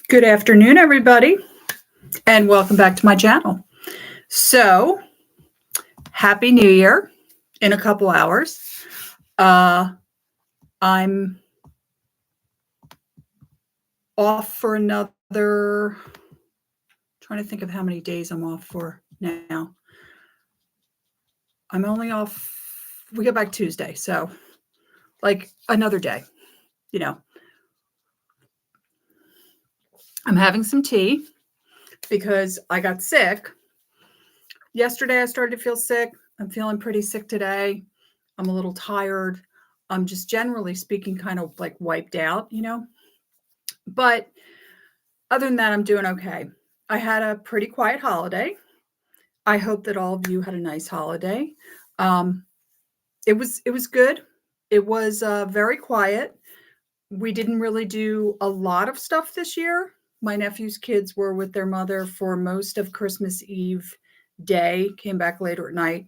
Good afternoon, everybody, and welcome back to my channel. So, Happy New Year in a couple hours. I'm off for another, trying to think of how many days I'm off for now. I'm only off, we get back Tuesday, so like another day, you know. I'm having some tea because I got sick. Yesterday I started to feel sick. I'm feeling pretty sick today. I'm a little tired. I'm just generally speaking kind of like wiped out, But other than that, I'm doing okay. I had a pretty quiet holiday. I hope that all of you had a nice holiday. It was good. It was very quiet. We didn't really do a lot of stuff this year. My nephew's kids were with their mother for most of Christmas Eve day, came back later at night.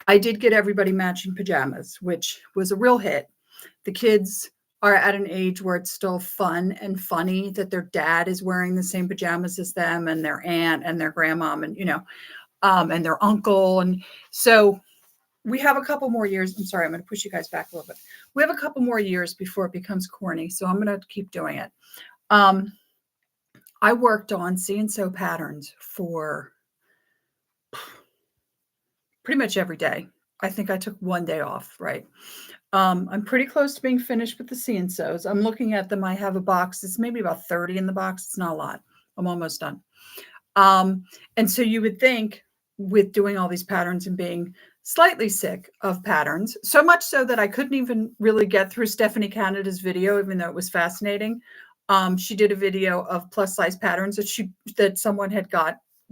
I did get everybody matching pajamas, which was a real hit. The kids are at an age where it's still fun and funny that their dad is wearing the same pajamas as them, and their aunt and their grandmom, and their uncle. And so we have a couple more years. I'm sorry, I'm going to push you guys back a little bit. We have a couple more years before it becomes corny, so I'm going to keep doing it. I worked on sew patterns for pretty much every day. I think I took one day off, right? I'm pretty close to being finished with the sews. I'm looking at them. I have a box. It's maybe about 30 in the box. It's not a lot. I'm almost done. And so you would think with doing all these patterns and being slightly sick of patterns, so much so that I couldn't even really get through Stephanie Canada's video, even though it was fascinating. She did a video of plus size patterns that someone had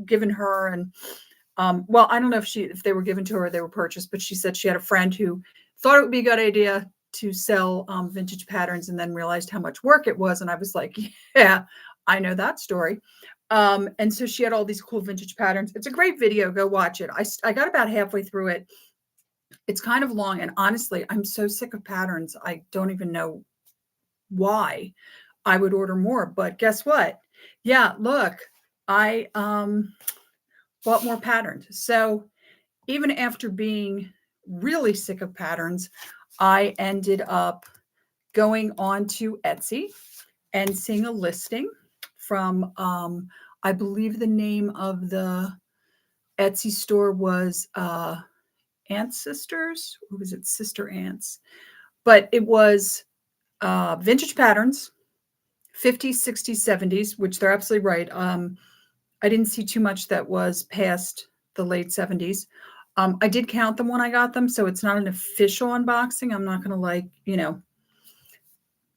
given her. And well, I don't know if they were given to her or they were purchased, but she said she had a friend who thought it would be a good idea to sell vintage patterns and then realized how much work it was. And I was like, yeah, I know that story. And so she had all these cool vintage patterns. It's a great video. Go watch it. I got about halfway through it. It's kind of long. And honestly, I'm so sick of patterns. I don't even know why I would order more. But guess what? Yeah, look, I bought more patterns. So even after being really sick of patterns, I ended up going on to Etsy and seeing a listing from, I believe the name of the Etsy store was Aunt Sisters, or was it Sister Aunts? But it was vintage patterns, 50s, 60s, 70s, which they're absolutely right. I didn't see too much that was past the late 70s. I did count them when I got them, so it's not an official unboxing. I'm not going to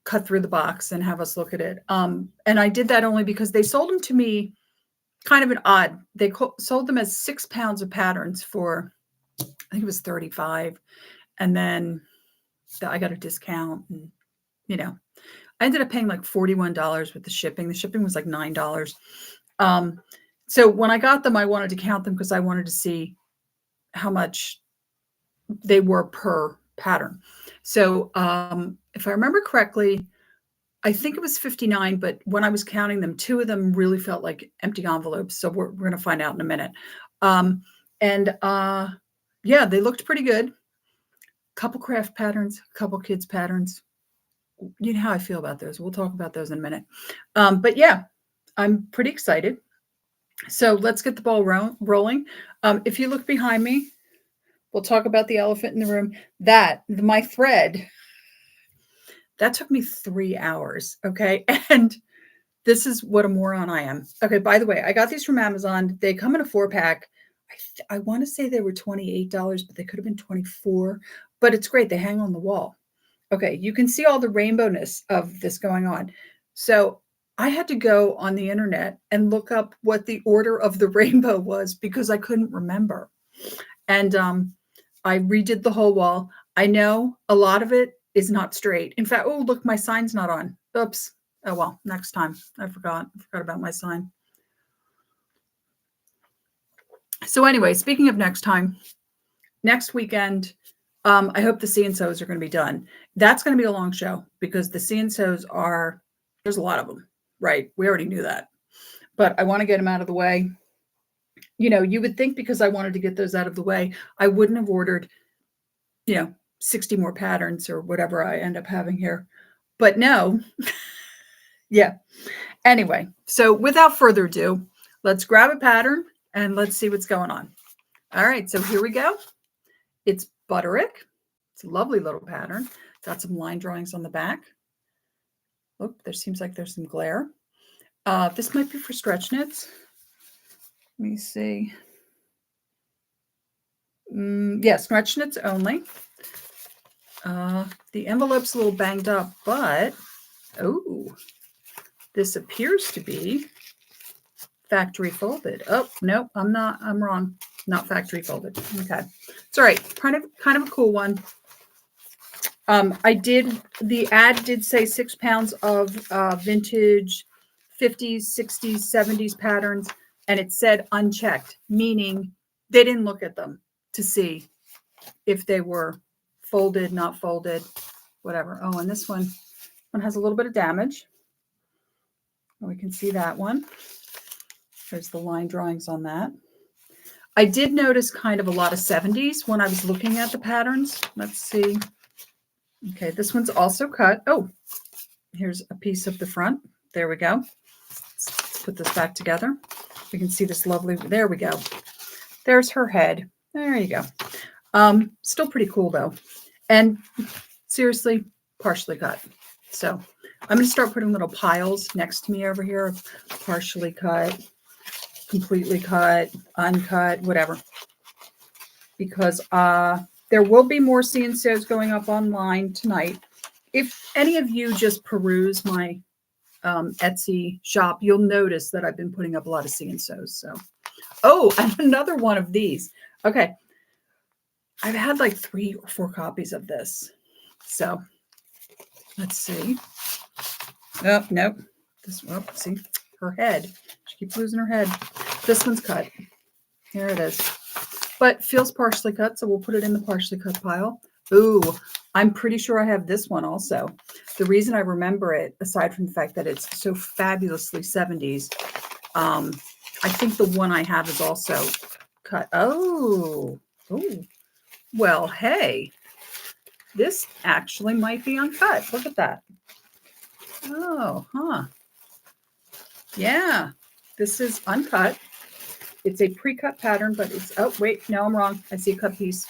cut through the box and have us look at it. And I did that only because they sold them to me kind of an odd. They sold them as 6 pounds of patterns for, I think it was $35. And then I got a discount, and, I ended up paying like $41 with the shipping. The shipping was like $9. So when I got them, I wanted to count them because I wanted to see how much they were per pattern. So if I remember correctly, I think it was 59, but when I was counting them, 2 of them really felt like empty envelopes. So we're going to find out in a minute. Yeah, they looked pretty good. Couple craft patterns, couple kids patterns. You know how I feel about those. We'll talk about those in a minute. But yeah, I'm pretty excited. So let's get the ball rolling. If you look behind me, we'll talk about the elephant in the room. My thread, that took me 3 hours. Okay. And this is what a moron I am. Okay. By the way, I got these from Amazon. They come in a 4-pack. I want to say they were $28, but they could have been $24, but it's great. They hang on the wall. Okay. You can see all the rainbowness of this going on. So I had to go on the internet and look up what the order of the rainbow was because I couldn't remember. And I redid the whole wall. I know a lot of it is not straight. In fact, oh, look, my sign's not on. Oops. Oh, well, next time. I forgot about my sign. So anyway, speaking of next time, next weekend, I hope the sews are going to be done. That's going to be a long show because the sews there's a lot of them. right? We already knew that. But I want to get them out of the way. You know, you would think because I wanted to get those out of the way, I wouldn't have ordered, 60 more patterns or whatever I end up having here. But no, yeah. Anyway, so without further ado, let's grab a pattern and let's see what's going on. All right, so here we go. It's Butterick. It's a lovely little pattern. Got some line drawings on the back. Oh, there seems like there's some glare. This might be for stretch knits. Let me see. Yeah, stretch knits only. The envelope's a little banged up, but this appears to be factory folded. Oh, no, I'm not. I'm wrong. Not factory folded. Okay. It's all right. Kind of a cool one. The ad did say 6 pounds of vintage 50s, 60s, 70s patterns, and it said unchecked, meaning they didn't look at them to see if they were folded, not folded, whatever. Oh, and this one has a little bit of damage. We can see that one. There's the line drawings on that. I did notice kind of a lot of 70s when I was looking at the patterns. Let's see. Okay, this one's also cut. Oh, here's a piece of the front. There we go. Let's put this back together. We can see this lovely, there we go. There's her head. There you go. Still pretty cool though. And seriously, partially cut. So I'm going to start putting little piles next to me over here of partially cut, completely cut, uncut, whatever. Because there will be more C&Cs going up online tonight. If any of you just peruse my Etsy shop, you'll notice that I've been putting up a lot of C&Cs. So, oh, and another one of these. Okay. I've had like 3 or 4 copies of this. So let's see. Oh, nope. See her head. She keeps losing her head. This one's cut. Here it is. But feels partially cut, so we'll put it in the partially cut pile. Ooh, I'm pretty sure I have this one also. The reason I remember it, aside from the fact that it's so fabulously 70s, I think the one I have is also cut. Oh, well, hey, this actually might be uncut. Look at that. Oh, yeah, this is uncut. It's a pre-cut pattern, but it's, oh, wait, no, I'm wrong. I see a cut piece.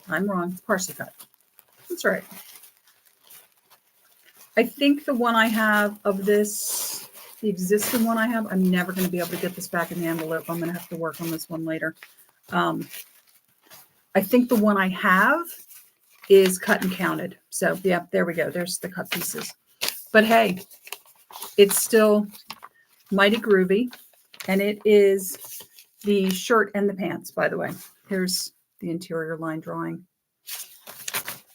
I'm wrong. It's partially cut. That's right. I think the one I have of this, the existing one I have, I'm never going to be able to get this back in the envelope. I'm going to have to work on this one later. I think the one I have is cut and counted. So, yeah, there we go. There's the cut pieces. But hey, it's still mighty groovy. And it is the shirt and the pants, by the way. Here's the interior line drawing.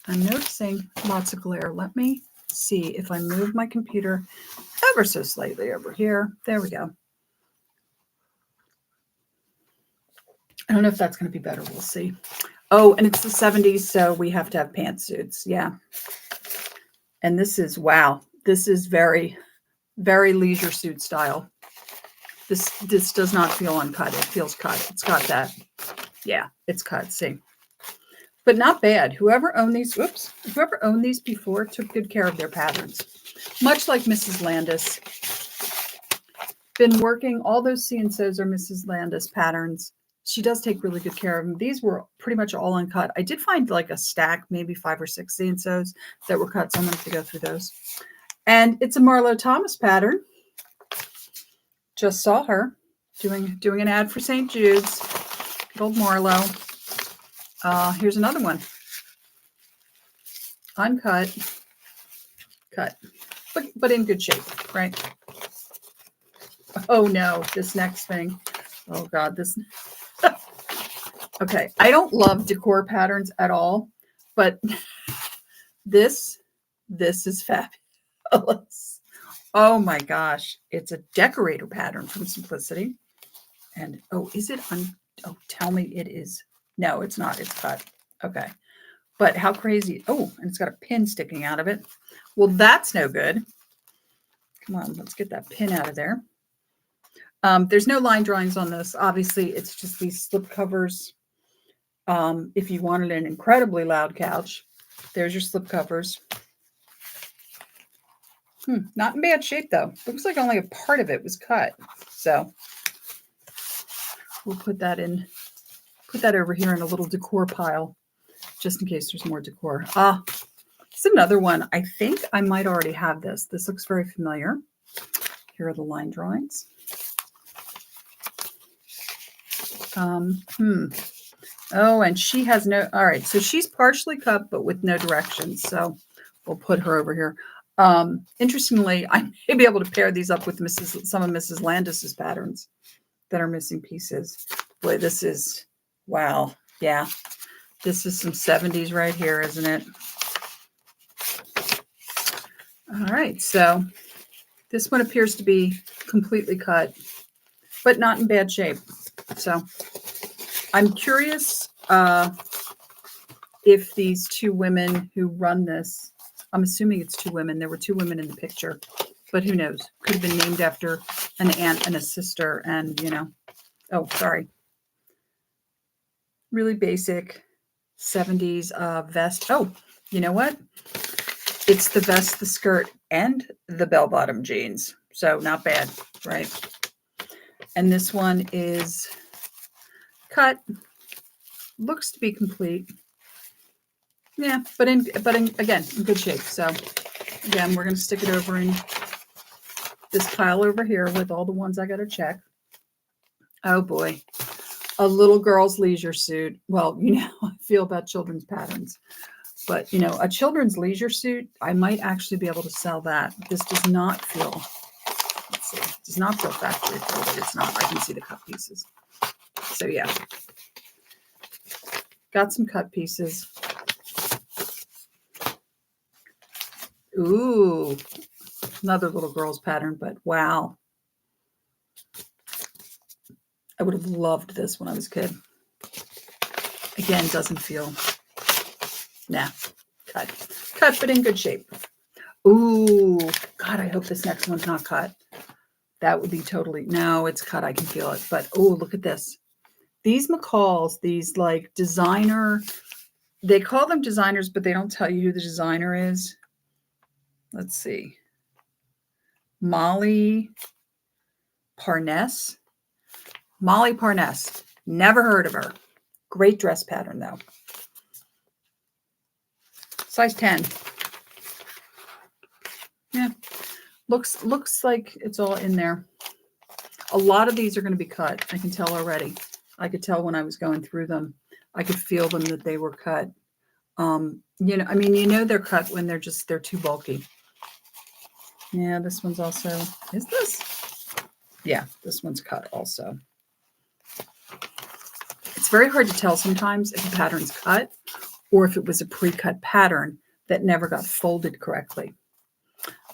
I'm noticing lots of glare. Let me see if I move my computer ever so slightly over here. There we go. I don't know if that's going to be better. We'll see. Oh, and it's the 70s, so we have to have pantsuits. Yeah. And this is, wow, this is very, very leisure suit style. This does not feel uncut. It feels cut. It's got that. Yeah, it's cut. See. But not bad. Whoever owned these, whoever owned these before took good care of their patterns. Much like Mrs. Landis. Been working, all those C&Cs are Mrs. Landis patterns. She does take really good care of them. These were pretty much all uncut. I did find like a stack, maybe 5 or 6 C&Cs that were cut, so I'm going to have to go through those. And it's a Marlo Thomas pattern. Just saw her doing an ad for St. Jude's. Good old Marlo. Here's another one. Uncut. Cut. But in good shape, right? Oh no, this next thing. Oh God, this. Okay, I don't love decor patterns at all, but this is fabulous. Oh my gosh, it's a decorator pattern from Simplicity. And oh, is it oh, tell me it is. No, it's not. It's cut. Okay. But how crazy. Oh, and it's got a pin sticking out of it. Well, that's no good. Come on, let's get that pin out of there. There's no line drawings on this. Obviously, it's just these slip covers. If you wanted an incredibly loud couch, there's your slip covers. Not in bad shape, though. Looks like only a part of it was cut. So we'll put that over here in a little decor pile, just in case there's more decor. It's another one. I think I might already have this. This looks very familiar. Here are the line drawings. Oh, and she has no, all right. So she's partially cut, but with no directions. So we'll put her over here. Interestingly, I may be able to pair these up with some of Mrs. Landis's patterns that are missing pieces. Boy, this is, wow. Yeah. This is some 70s right here, isn't it? All right. So this one appears to be completely cut, but not in bad shape. So I'm curious if these two women who run this, I'm assuming it's two women. There were two women in the picture, but who knows? Could have been named after an aunt and a sister and, you know, oh, sorry. Really basic 70s vest. Oh, you know what? It's the vest, the skirt, and the bell-bottom jeans. So not bad, right? And this one is cut. Looks to be complete. Yeah, but again, in good shape. So again, we're going to stick it over in this pile over here with all the ones I got to check. Oh boy. A little girl's leisure suit. Well, you know how I feel about children's patterns. But, you know, a children's leisure suit, I might actually be able to sell that. This does not feel, let's see, it does not feel factory folded. It's not. I can see the cut pieces. So, yeah. Got some cut pieces. Ooh, another little girl's pattern, but wow. I would have loved this when I was a kid. Again, doesn't feel, nah, cut, but in good shape. Ooh, God, I hope this next one's not cut. That would be totally, no, it's cut. I can feel it. But, oh, look at this. These McCalls, these like designer, they call them designers, but they don't tell you who the designer is. Let's see. Molly Parness. Molly Parness. Never heard of her. Great dress pattern, though. Size 10. Yeah. Looks like it's all in there. A lot of these are going to be cut. I can tell already. I could tell when I was going through them. I could feel them that they were cut. You know, I mean, you know they're cut when they're too bulky. Yeah, this one's also, is this? Yeah, this one's cut also. It's very hard to tell sometimes if a pattern's cut or if it was a pre-cut pattern that never got folded correctly.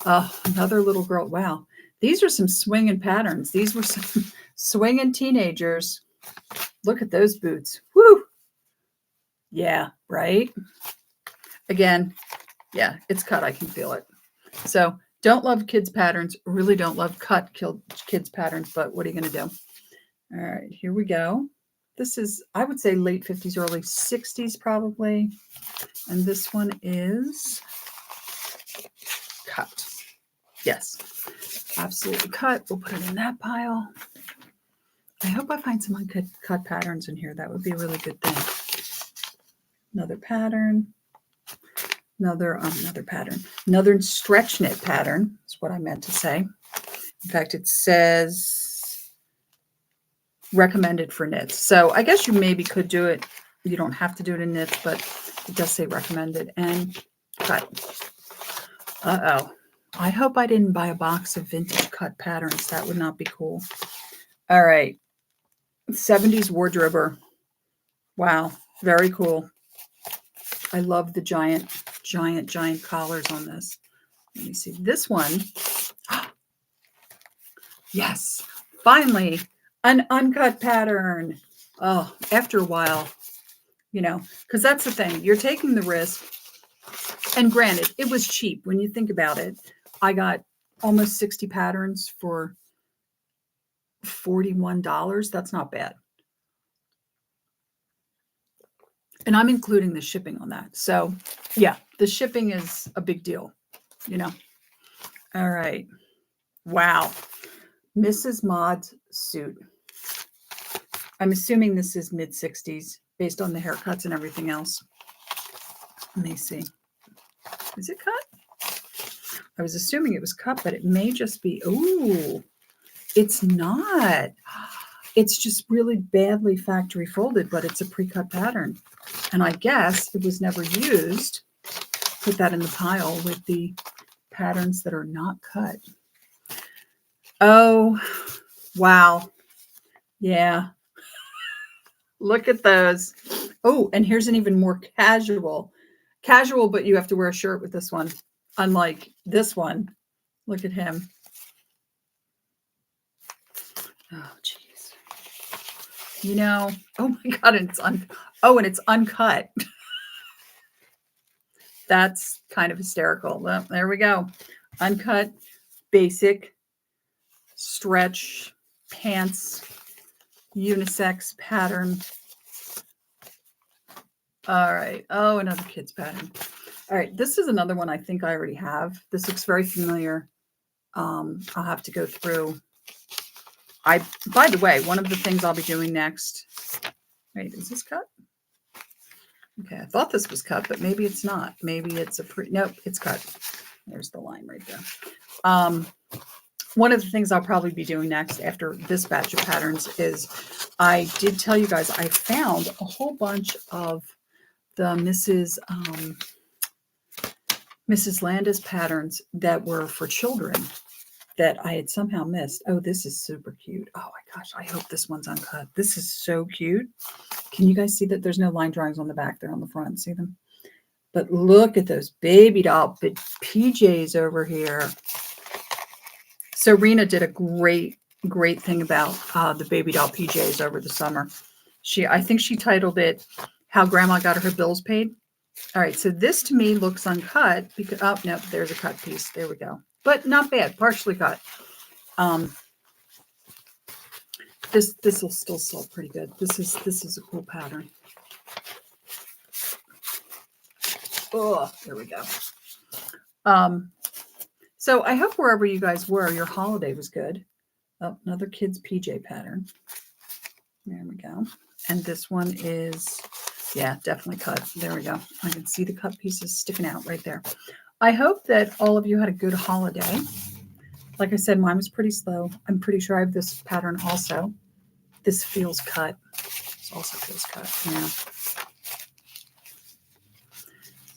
Another little girl. Wow. These are some swinging patterns. These were some swinging teenagers. Look at those boots. Woo! Yeah, right? Again, yeah, it's cut. I can feel it. So don't love kids' patterns. Really don't love cut kids' patterns, but what are you going to do? All right, here we go. This is, I would say, late 50s, early 60s probably. And this one is cut. Yes, absolutely cut. We'll put it in that pile. I hope I find some uncut patterns in here. That would be a really good thing. Another pattern. Another pattern. Another stretch knit pattern is what I meant to say. In fact, it says recommended for knits. So I guess you maybe could do it. You don't have to do it in knits, but it does say recommended and cut. Uh-oh. I hope I didn't buy a box of vintage cut patterns. That would not be cool. All right. 70s wardrober. Wow. Very cool. I love the giant collars on this. Let me see. This one. Yes. Finally, an uncut pattern. Oh, after a while, you know, because that's the thing. You're taking the risk. And granted, it was cheap when you think about it. I got almost 60 patterns for $41. That's not bad. And I'm including the shipping on that. So yeah, the shipping is a big deal, you know. All right. Wow. Mrs. Maud's suit. I'm assuming this is mid-60s based on the haircuts and everything else. Let me see. Is it cut? I was assuming it was cut, but it may just be. Ooh, it's not. It's just really badly factory folded, but it's a pre-cut pattern. And I guess it was never used. Put that in the pile with the patterns that are not cut. Oh, wow. Yeah. Look at those. Oh, and here's an even more casual, but you have to wear a shirt with this one. Unlike this one. Look at him. Oh, geez. You know, oh my God, and it's uncut. That's kind of hysterical. Well, there we go. Uncut, basic, stretch, pants, unisex pattern. All right. Oh, another kid's pattern. All right. This is another one I think I already have. This looks very familiar. I'll have to go through. By the way, one of the things I'll be doing next. Wait, is this cut? Okay, I thought this was cut, but maybe it's not. Maybe it's nope, it's cut. There's the line right there. One of the things I'll probably be doing next after this batch of patterns is I did tell you guys I found a whole bunch of the Mrs. Landis patterns that were for children that I had somehow missed. Oh, this is super cute. Oh my gosh, I hope this one's uncut. This is so cute. Can you guys see that there's no line drawings on the back? They're on the front. See them? But look at those baby doll PJs over here. So Rena did a great thing about the baby doll PJs over the summer. I think she titled it How Grandma Got Her Bills Paid. All right, so this to me looks uncut because, oh, no, there's a cut piece. There we go. But not bad, partially cut. This will still sell pretty good. This is a cool pattern. Oh, there we go. So I hope wherever you guys were, your holiday was good. Oh, another kid's PJ pattern. There we go. And this one is, yeah, definitely cut. There we go. I can see the cut pieces sticking out right there. I hope that all of you had a good holiday. Like I said, mine was pretty slow. I'm pretty sure I have this pattern also. This feels cut. This also feels cut,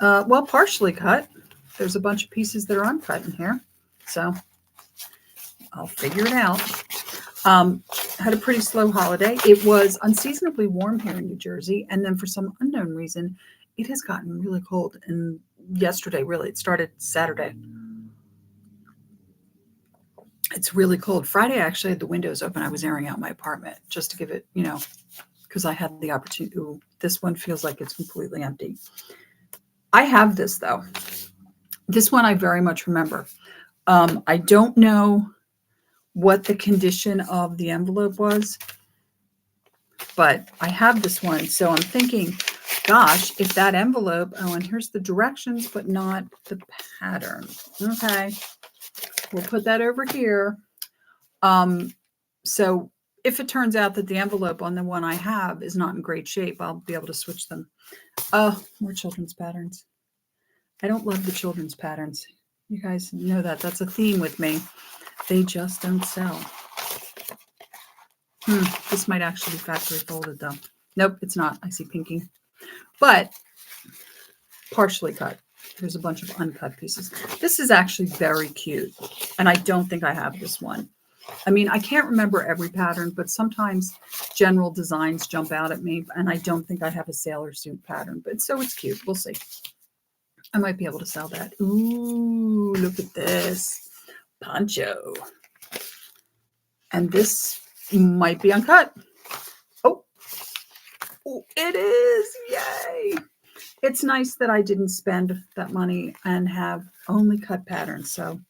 yeah. Well, partially cut. There's a bunch of pieces that are uncut in here. So I'll figure it out. Had a pretty slow holiday. It was unseasonably warm here in New Jersey. And then for some unknown reason, it has gotten really cold. And yesterday, really, it started Saturday. It's really cold. Friday, I actually had the windows open. I was airing out my apartment just to give it, because I had the opportunity. Ooh, this one feels like it's completely empty. I have this, though. This one I very much remember. I don't know what the condition of the envelope was, but I have this one. So I'm thinking, gosh, if that envelope, oh, and here's the directions, but not the pattern. Okay. We'll put that over here. So if it turns out that the envelope on the one I have is not in great shape, I'll be able to switch them. Oh, more children's patterns. I don't love the children's patterns. You guys know that. That's a theme with me. They just don't sell. This might actually be factory folded, though. Nope, it's not. I see pinking. But partially cut. There's a bunch of uncut pieces. This is actually very cute. And I don't think I have this one. I mean, I can't remember every pattern, but sometimes general designs jump out at me. And I don't think I have a sailor suit pattern. But so it's cute. We'll see. I might be able to sell that. Ooh, look at this. Poncho. And this might be uncut. Oh, it is. Yay. It's nice that I didn't spend that money and have only cut patterns. So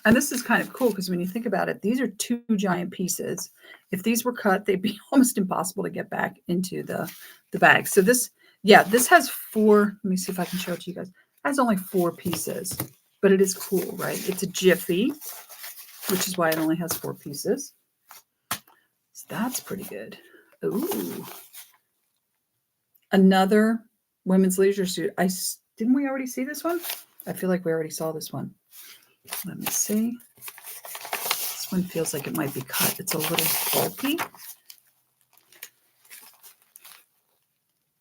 And this is kind of cool because when you think about it, these are 2 giant pieces. If these were cut, they'd be almost impossible to get back into the bag. So this, yeah, this has 4. Let me see if I can show it to you guys. It has only 4 pieces, but it is cool, right? It's a Jiffy, which is why it only has 4 pieces. So that's pretty good. Ooh. Another women's leisure suit. Didn't we already see this one? I feel like we already saw this one. Let me see. This one feels like it might be cut. It's a little bulky.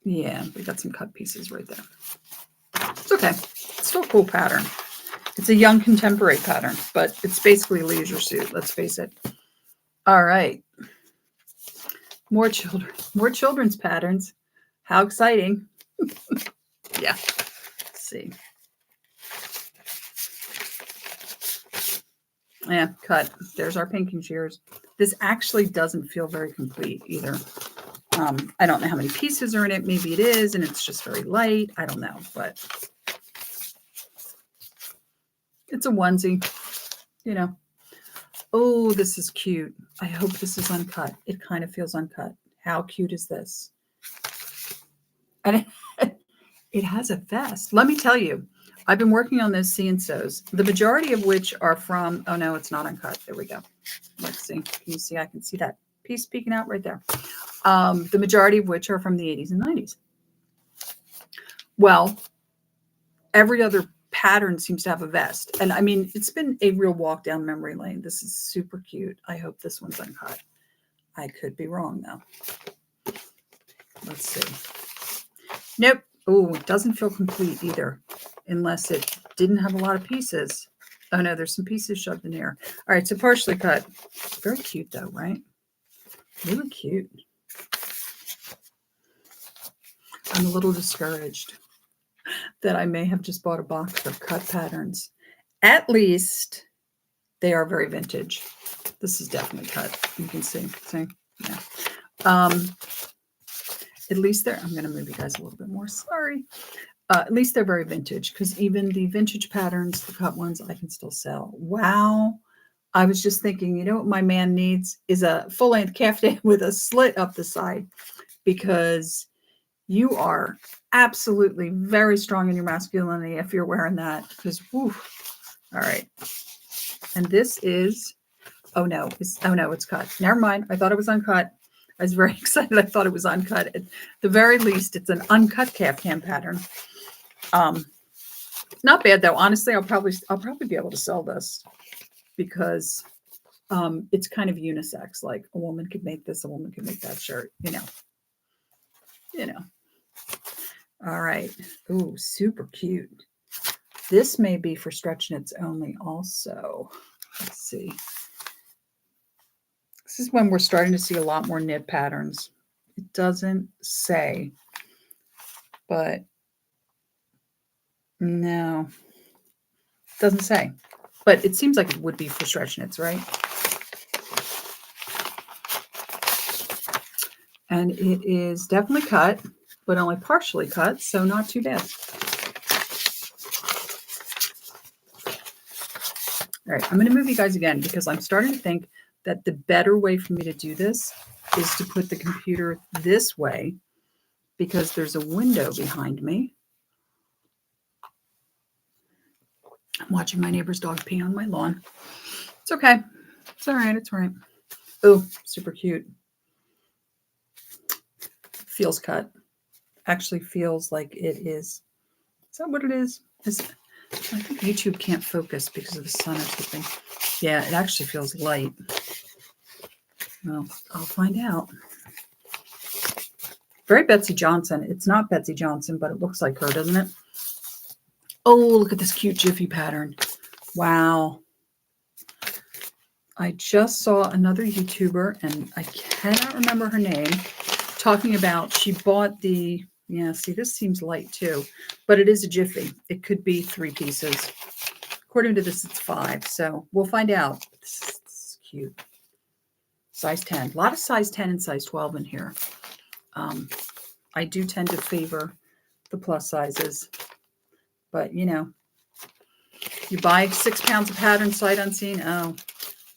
Yeah, we got some cut pieces right there. It's okay. It's still a cool pattern. It's a young contemporary pattern, but it's basically a leisure suit, let's face it. All right. More children's patterns. How exciting. Yeah. Let's see. Yeah, cut. There's our pinking shears. This actually doesn't feel very complete either. I don't know how many pieces are in it. Maybe it is, and it's just very light. I don't know, but it's a onesie, you know. Oh, this is cute. I hope this is uncut. It kind of feels uncut. How cute is this? And it has a vest. Let me tell you, I've been working on those see and sews, the majority of which are from, oh no, it's not uncut. There we go. Let's see. Can you see? I can see that piece peeking out right there. The majority of which are from the 80s and 90s. Well, every other pattern seems to have a vest. And I mean, it's been a real walk down memory lane. This is super cute. I hope this one's uncut. I could be wrong though. Let's see. Nope. Oh, it doesn't feel complete either, unless it didn't have a lot of pieces. Oh no, there's some pieces shoved in here. All right, so partially cut. Very cute though, right? Really cute. I'm a little discouraged that I may have just bought a box of cut patterns. At least they are very vintage. This is definitely cut. You can see. Yeah. At least I'm going to move you guys a little bit more. Sorry. At least they're very vintage, because even the vintage patterns, the cut ones, I can still sell. Wow. I was just thinking, you know what my man needs is a full-length caftan with a slit up the side, because you are absolutely very strong in your masculinity if you're wearing that. Because, whew. All right. And this is, oh no, it's cut. Never mind. I thought it was uncut. I was very excited. I thought it was uncut. At the very least, it's an uncut caftan pattern. Not bad though. Honestly, I'll probably be able to sell this, because it's kind of unisex. Like a woman could make this, a woman could make that shirt. You know. All right. Ooh, super cute. This may be for stretch knits only also. Let's see. This is when we're starting to see a lot more knit patterns. It doesn't say, but no, it doesn't say. But it seems like it would be for stretch knits, right? And it is definitely cut, but only partially cut, so not too bad. All right, I'm going to move you guys again, because I'm starting to think that the better way for me to do this is to put the computer this way, because there's a window behind me. I'm watching my neighbor's dog pee on my lawn. It's okay. It's all right. It's all right. Oh, super cute. Feels cut. Actually feels like it is. Is that what it is? I think YouTube can't focus because of the sun or something. Yeah, it actually feels light. Well, I'll find out. Very Betsy Johnson. It's not Betsy Johnson, but it looks like her, doesn't it? Oh, look at this cute Jiffy pattern. Wow. I just saw another YouTuber, and I cannot remember her name, talking about she bought the, yeah, see, this seems light too, but it is a Jiffy. It could be 3 pieces. According to this, it's 5. So we'll find out. This is cute. Size 10. A lot of size 10 and size 12 in here. I do tend to favor the plus sizes, but you know, You buy 6 pounds of pattern sight unseen. Oh,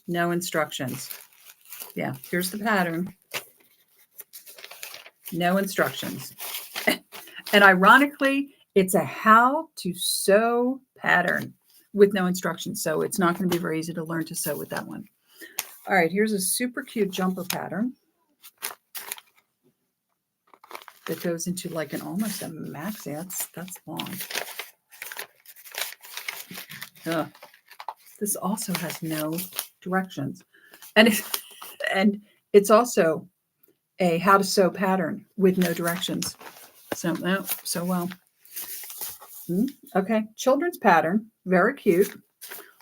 no instructions. Yeah, here's the pattern. No instructions. And ironically, it's a how to sew pattern with no instructions. So it's not going to be very easy to learn to sew with that one. All right, here's a super cute jumper pattern that goes into like an almost a maxi. That's long. This also has no directions. And it's also a how to sew pattern with no directions. So, no, so well. Okay, children's pattern, very cute.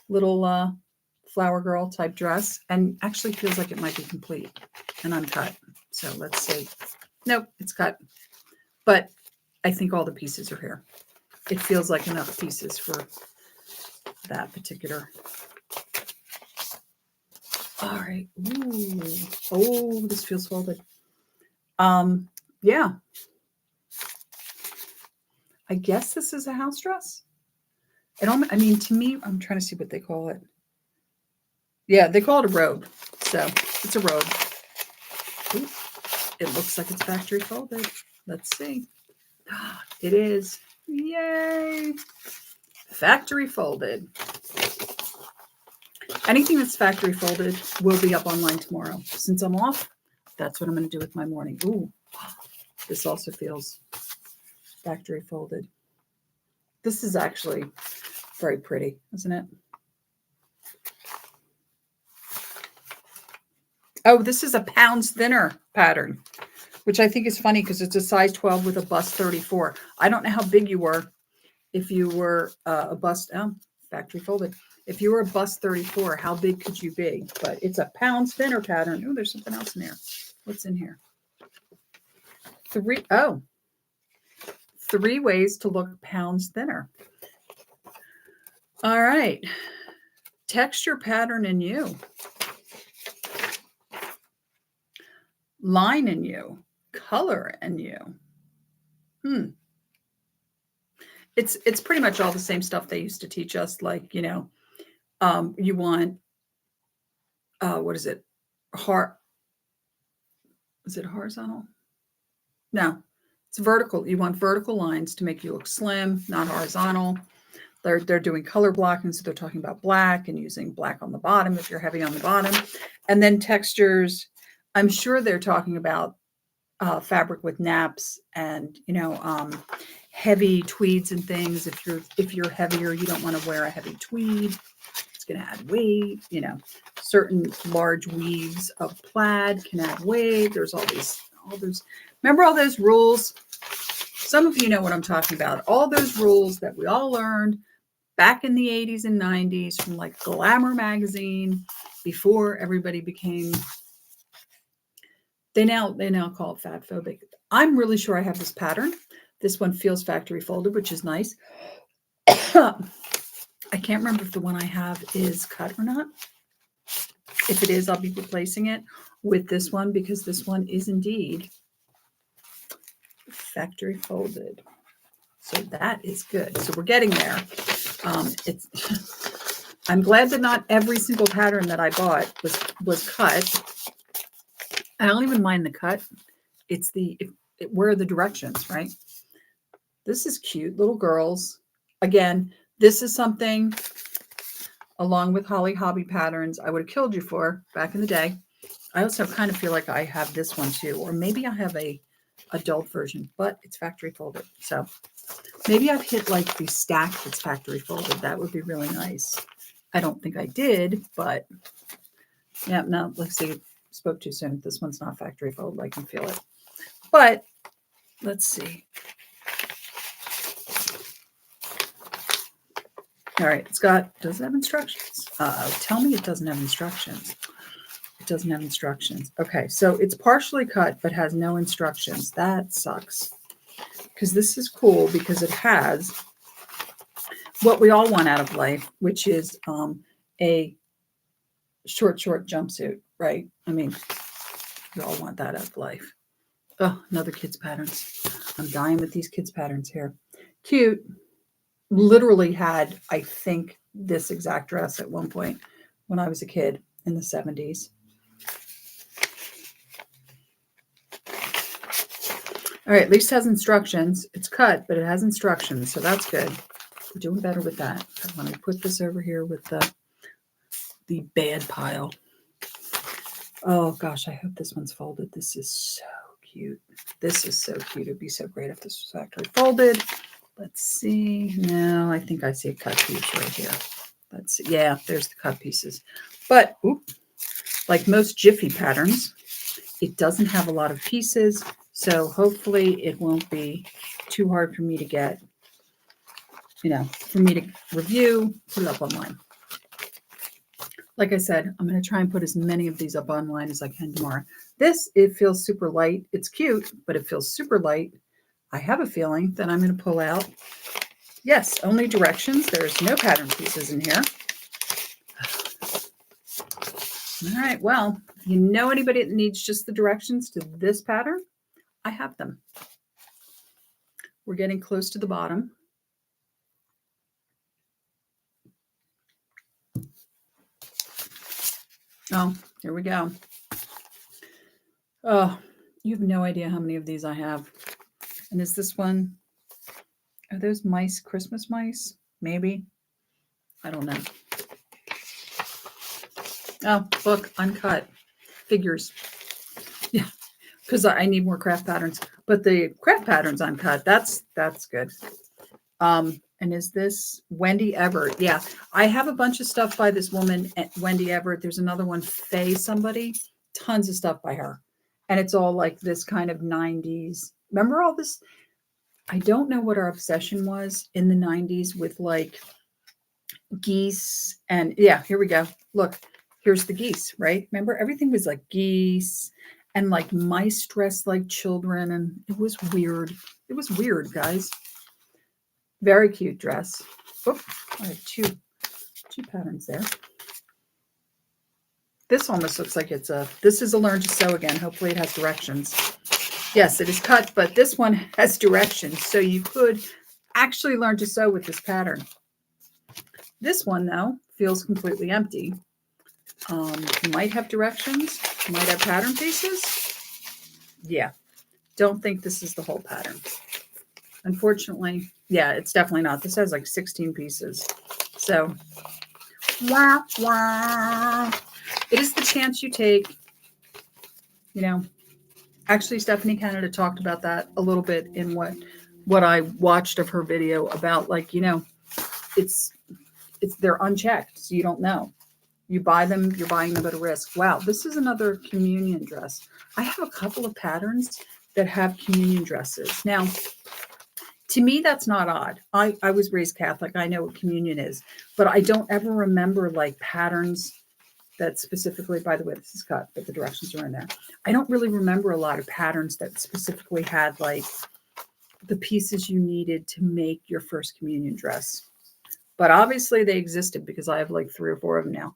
Little flower girl type dress, and actually feels like it might be complete and uncut. So let's see. Nope, it's cut. But I think all the pieces are here. It feels like enough pieces for that particular. All right. Ooh. Oh, this feels folded. Yeah. I guess this is a house dress. I mean, to me, I'm trying to see what they call it. Yeah, they call it a robe. So it's a robe. Ooh, it looks like it's factory folded. Let's see. It is. Yay. Factory folded. Anything that's factory folded will be up online tomorrow. Since I'm off, that's what I'm going to do with my morning. Ooh, this also feels factory folded. This is actually very pretty, isn't it? Oh, this is a pounds thinner pattern, which I think is funny because it's a size 12 with a bust 34. I don't know how big you were. If you were a bust, factory folded. If you were a bust 34, how big could you be? But it's a pounds thinner pattern. Oh, there's something else in here. What's in here? 3 ways to look pounds thinner. All right. Texture pattern in you. Line in you. Color in you. It's pretty much all the same stuff they used to teach us. Like, you want, what is it? Is it horizontal? No, it's vertical. You want vertical lines to make you look slim, not horizontal. They're doing color blocking, so they're talking about black and using black on the bottom if you're heavy on the bottom. And then textures, I'm sure they're talking about fabric with naps and heavy tweeds and things. If you're heavier, you don't want to wear a heavy tweed. It's going to add weight. Certain large weaves of plaid can add weight. There's all those. Remember all those rules? Some of you know what I'm talking about. All those rules that we all learned back in the 80s and 90s from like Glamour magazine before everybody became. They now call it fat phobic. I'm really sure I have this pattern. This one feels factory folded, which is nice. I can't remember if the one I have is cut or not. If it is, I'll be replacing it with this one because this one is indeed factory folded. So that is good. So we're getting there. I'm glad that not every single pattern that I bought was cut. I don't even mind the cut. It's where are the directions, right? This is cute. Little girls. Again, this is something, along with Holly Hobby patterns, I would have killed you for back in the day. I also kind of feel like I have this one too, or maybe I have a adult version, but it's factory folded. So maybe I've hit like the stack that's factory folded. That would be really nice. I don't think I did, but yeah, no, let's see. Spoke too soon. This one's not factory folded. I can feel it. But let's see. All right, does it have instructions? Tell me it doesn't have instructions. It doesn't have instructions. Okay, so it's partially cut, but has no instructions. That sucks. Because this is cool because it has what we all want out of life, which is a short jumpsuit, right? I mean, we all want that out of life. Oh, another kids' patterns. I'm dying with these kids' patterns here. Cute. literally had, I think, this exact dress at one point when I was a kid in the 70s. All right, at least has instructions. It's cut, but it has instructions, so that's good. We're doing better with that. Let me put this over here with the bad pile. Oh gosh, I hope this one's folded. This is so cute. This is so cute. It'd be so great if this was factory folded. Let's see. No, I think I see a cut piece right here. Let's see. Yeah, there's the cut pieces. But like most Jiffy patterns, it doesn't have a lot of pieces. So hopefully it won't be too hard for me to get, for me to review, put it up online. Like I said, I'm going to try and put as many of these up online as I can tomorrow. This, it feels super light. It's cute, but it feels super light. I have a feeling that I'm going to pull out, yes, only directions. There's no pattern pieces in here. All right, well, if you know anybody that needs just the directions to this pattern, I have them. We're getting close to the bottom. Oh, here we go. Oh, you have no idea how many of these I have. And is this one, are those mice, Christmas mice? Maybe. I don't know. Oh, look, uncut figures. Yeah, because I need more craft patterns. But the craft patterns uncut, that's good. And is this Wendy Everett? Yeah, I have a bunch of stuff by this woman, Wendy Everett. There's another one, Faye somebody. Tons of stuff by her. And it's all like this kind of 90s. Remember all this? I don't know what our obsession was in the 90s with like geese. And yeah, here we go. Look, here's the geese, right? Remember, everything was like geese and like mice dressed like children. And it was weird. It was weird, guys. Very cute dress. Oh, I have two patterns there. This almost looks like this is a learn to sew again. Hopefully it has directions. Yes, it is cut, but this one has directions. So you could actually learn to sew with this pattern. This one, though, feels completely empty. Might have directions, might have pattern pieces. Yeah, don't think this is the whole pattern. Unfortunately, yeah, it's definitely not. This has like 16 pieces. So, wah, wah. It is the chance you take, Actually, Stephanie Canada talked about that a little bit in what I watched of her video about, like, it's they're unchecked, so you don't know. You buy them, you're buying them at a risk. Wow, this is another communion dress. I have a couple of patterns that have communion dresses. Now, to me, that's not odd. I was raised Catholic. I know what communion is, but I don't ever remember like patterns that specifically, by the way, this is cut, but the directions are in there. I don't really remember a lot of patterns that specifically had like the pieces you needed to make your first communion dress. But obviously they existed because I have like 3 or 4 of them now.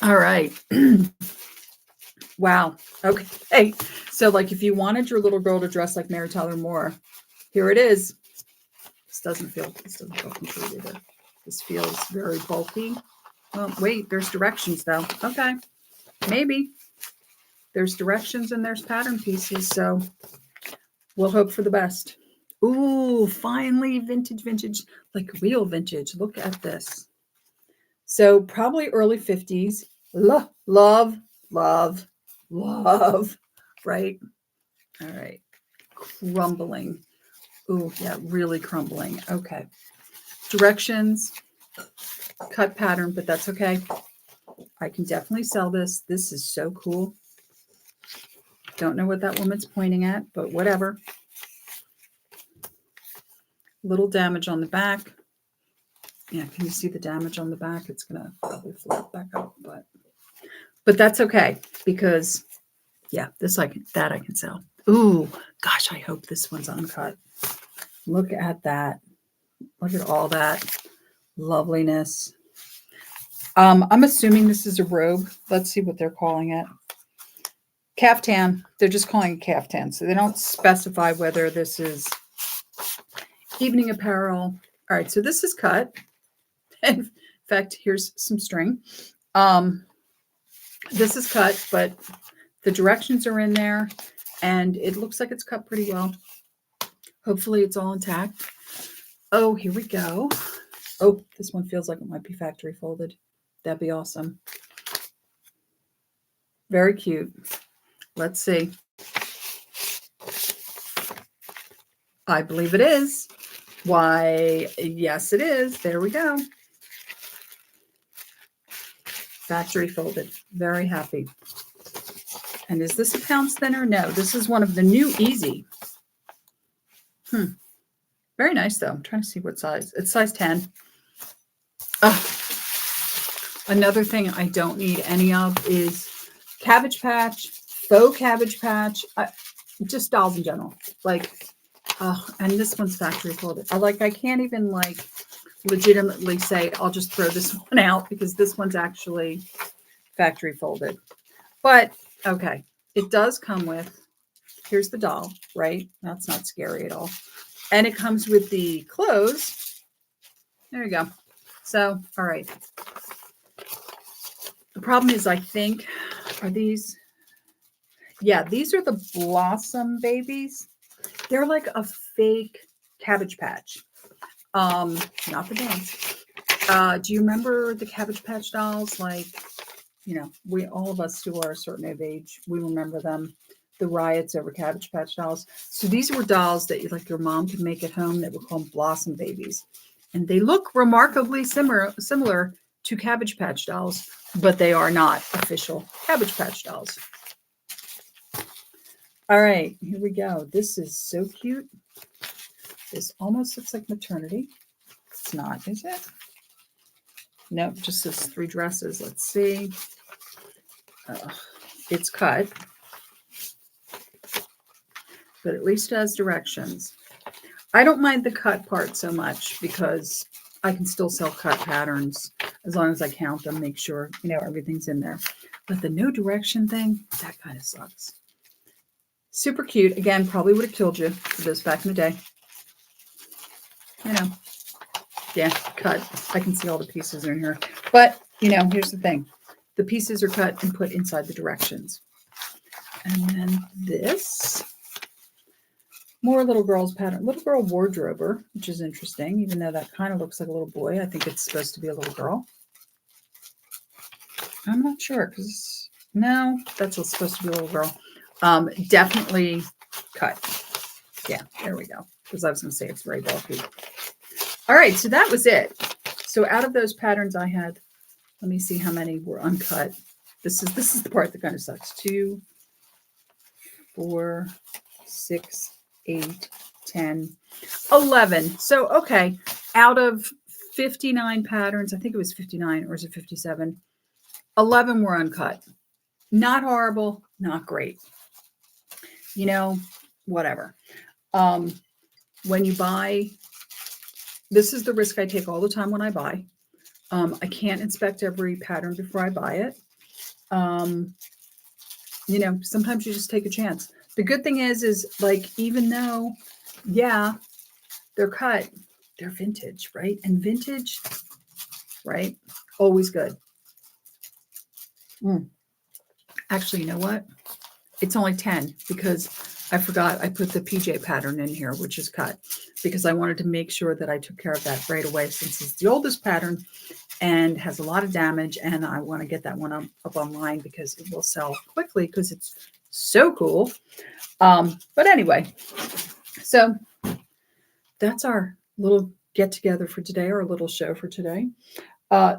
All right. Wow. Okay. So like if you wanted your little girl to dress like Mary Tyler Moore, here it is. This doesn't feel complete either. This feels very bulky. Oh, wait, there's directions though. Okay. Maybe. There's directions and there's pattern pieces. So we'll hope for the best. Ooh, finally vintage, like real vintage. Look at this. So probably early 50s. Love, right? All right. Crumbling. Ooh, yeah, really crumbling. Okay. Directions, cut pattern, but that's okay. I can definitely sell this. This is so cool. Don't know what that woman's pointing at, but whatever. Little damage on the back. Yeah, can you see the damage on the back? It's going to probably flip back up, but that's okay because, yeah, I can sell. Ooh, gosh, I hope this one's uncut. Look at that. Look at all that loveliness. I'm assuming this is a robe. Let's see what they're calling it. Caftan. They're just calling it caftan. So they don't specify whether this is evening apparel. All right, so this is cut. In fact, here's some string. This is cut, but the directions are in there, and it looks like it's cut pretty well. Hopefully it's all intact. Oh, here we go. Oh, this one feels like it might be factory folded. That'd be awesome. Very cute. Let's see. I believe it is. Why, yes, it is. There we go. Factory folded. Very happy. And is this a pounds thinner? No, this is one of the new Easy. Very nice, though. I'm trying to see what size. It's size 10. Oh, another thing I don't need any of is Cabbage Patch, faux Cabbage Patch, just dolls in general. Like, and this one's factory folded. I can't even legitimately say I'll just throw this one out because this one's actually factory folded. But okay, it does come with, here's the doll, right? That's not scary at all. And it comes with the clothes. There you go. So, all right. The problem is, I think, are these? Yeah, these are the Blossom babies. They're like a fake Cabbage Patch. Not the dance. Do you remember the Cabbage Patch dolls? Like, all of us who are a certain age, we remember them. The riots over Cabbage Patch dolls. So these were dolls that your mom could make at home that were called Blossom babies. And they look remarkably similar to Cabbage Patch dolls, but they are not official Cabbage Patch dolls. All right, here we go. This is so cute. This almost looks like maternity. It's not, is it? Nope, just says 3 dresses. Let's see. It's cut, but at least it has directions. I don't mind the cut part so much because I can still sell cut patterns as long as I count them, make sure, everything's in there. But the no direction thing, that kind of sucks. Super cute. Again, probably would have killed you for this back in the day. Yeah, cut. I can see all the pieces in here. But, here's the thing. The pieces are cut and put inside the directions. And then this, more little girl's pattern. Little girl wardrober, which is interesting, even though that kind of looks like a little boy. I think it's supposed to be a little girl. I'm not sure because, no, that's supposed to be a little girl. Definitely cut. Yeah, there we go. Because I was going to say it's very bulky. All right, so that was it. So out of those patterns I had, let me see how many were uncut. This is the part that kind of sucks. 2, 4, 6, 8, 10, 11. So, okay, out of 59 patterns, I think it was 59 or is it 57? 11 were uncut. Not horrible, not great. Whatever. When you buy, this is the risk I take all the time when I buy. I can't inspect every pattern before I buy it. Sometimes you just take a chance. The good thing is even though, yeah, they're cut, they're vintage, right? And vintage, right? Always good. Actually, you know what? It's only 10 because I forgot I put the PJ pattern in here, which is cut, because I wanted to make sure that I took care of that right away since it's the oldest pattern and has a lot of damage. And I want to get that one up online because it will sell quickly because it's so cool. But anyway, so that's our little get together for today, or a little show for today.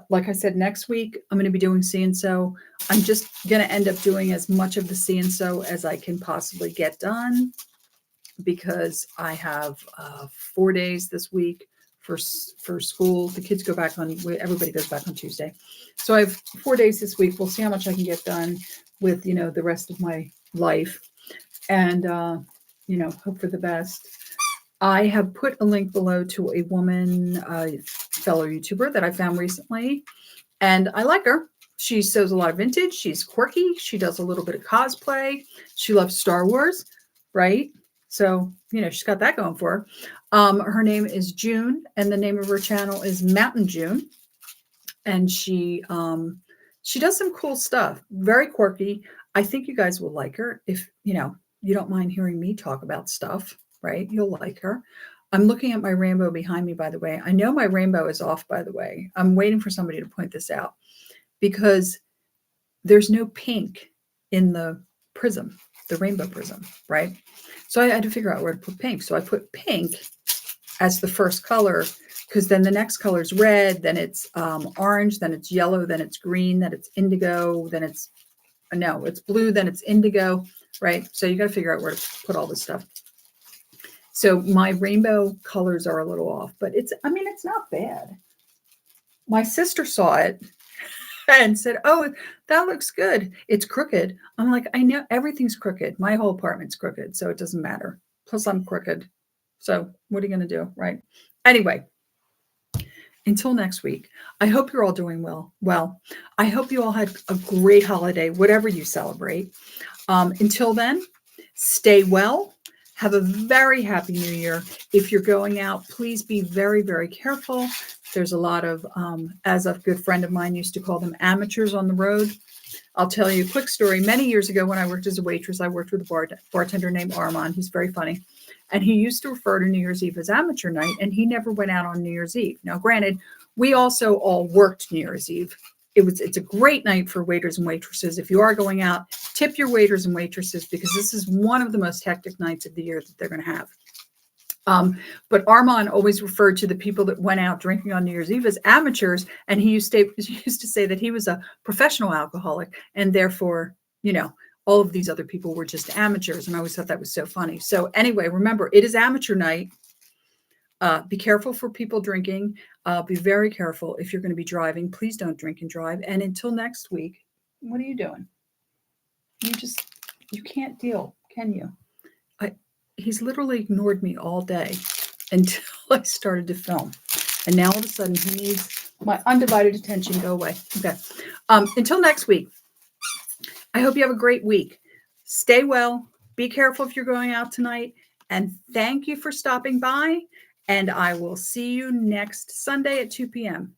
Like I said, next week, I'm going to be doing See-and-Sew. I'm just going to end up doing as much of the See-and-Sew as I can possibly get done because I have 4 days this week for school. The kids go back everybody goes back on Tuesday. So I have 4 days this week. We'll see how much I can get done with, the rest of my life and, hope for the best. I have put a link below to a woman, fellow YouTuber that I found recently, and I like her. She sews a lot of vintage. She's quirky. She does a little bit of cosplay. She loves Star Wars, right? So, she's got that going for her. Her name is June, and the name of her channel is Mountain June. And she does some cool stuff. Very quirky. I think you guys will like her if, you don't mind hearing me talk about stuff, right? You'll like her. I'm looking at my rainbow behind me, by the way. I know my rainbow is off, by the way. I'm waiting for somebody to point this out because there's no pink in the prism, the rainbow prism, right? So I had to figure out where to put pink. So I put pink as the first color because then the next color is red, then it's orange, then it's yellow, then it's green, then it's indigo, then it's blue, then it's indigo, right? So you got to figure out where to put all this stuff. So my rainbow colors are a little off, but it's not bad. My sister saw it and said, "Oh, that looks good. It's crooked." I'm like, I know everything's crooked. My whole apartment's crooked, so it doesn't matter. Plus I'm crooked. So what are you going to do, right? Anyway, until next week, I hope you're all doing well. Well, I hope you all had a great holiday, whatever you celebrate. Until then, stay well. Have a very happy new year. If you're going out, please be very, very careful. There's a lot of, as a good friend of mine used to call them, amateurs on the road. I'll tell you a quick story. Many years ago when I worked as a waitress, I worked with a bartender named Armand. He's very funny. And he used to refer to New Year's Eve as amateur night, and he never went out on New Year's Eve. Now, granted, we also all worked New Year's Eve. It's a great night for waiters and waitresses. If you are going out, tip your waiters and waitresses because this is one of the most hectic nights of the year that they're going to have. But Armand always referred to the people that went out drinking on New Year's Eve as amateurs, and he used to say that he was a professional alcoholic, and therefore, all of these other people were just amateurs. And I always thought that was so funny. So anyway, remember, it is amateur night. Be careful for people drinking. Be very careful if you're going to be driving. Please don't drink and drive. And until next week, what are you doing? You can't deal, can you? He's literally ignored me all day until I started to film. And now all of a sudden he needs my undivided attention. Go away. Okay. Until next week, I hope you have a great week. Stay well. Be careful if you're going out tonight. And thank you for stopping by. And I will see you next Sunday at 2 p.m.